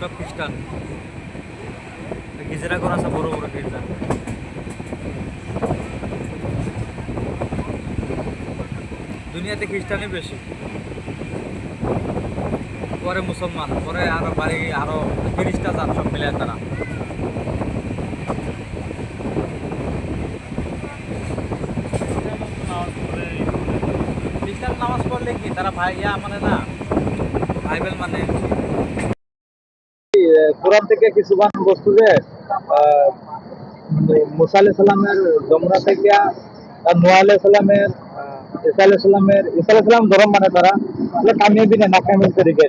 সব খ্রিস্টান। গির্জা করা আছে, বড় বড় গির্জা। দুনিয়াতে খ্রিস্টানই বেশি, পরে মুসলমান, পরে আরো বাড়ি আরো 30টা জাত সব মিলে তারা। খ্রিস্টান নামাজ পড়লে কি তারা ভাই মানে না, বাইবেল মানে। কোরআন থেকে কিছুমান বস্তু যে মুসা আলাইহিস সালামের জমরা থেকে নোয়া আলাইহিস সালামের ঈসা আলাইহিস সালাম ধর্ম মানে তারা কামিয়ে দিনে না কামিয়ে তরিকে